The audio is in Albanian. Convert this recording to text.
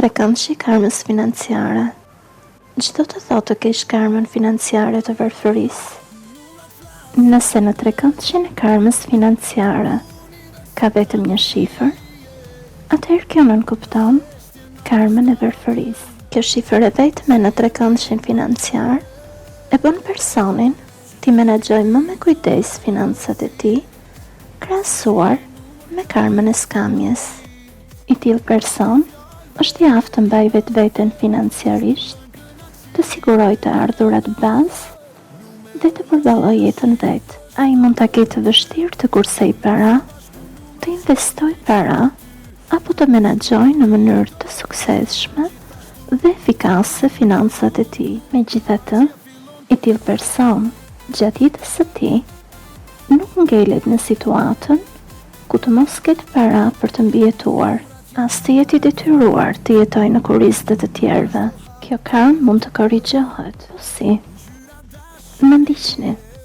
trekëndshi karmës financiare. Çdo të thotë të kesh karmën financiare të varfërisë. Nëse në trekëndshin e karmës financiare ka vetëm një shifër, atëherë kjo nënkupton karmën e varfërisë. Kjo shifër e vetme në trekëndshin financiar e bën personin ti menaxhojë më me kujdes financat e tij, krahasuar me karmën e skamjes. I tillë person është i aftë të mbajë vetveten financiarisht, të sigurojë të ardhurat bazë dhe të përballojë jetën vet. Ai mund ta ketë të vështirë të kursejë para, të investojë para apo të menaxhojë në mënyrë të suksesshme dhe efikase financat e tij. Megjithatë, i tillë person gjatë jetës së tij nuk ngelet në situatën ku të mos ketë para për të mbijetuar, as të jetë i detyruar të jetojë në kurrizë të tjerëve. Kjo karmë mund të korrigjohet. Po si? Më ndiqni.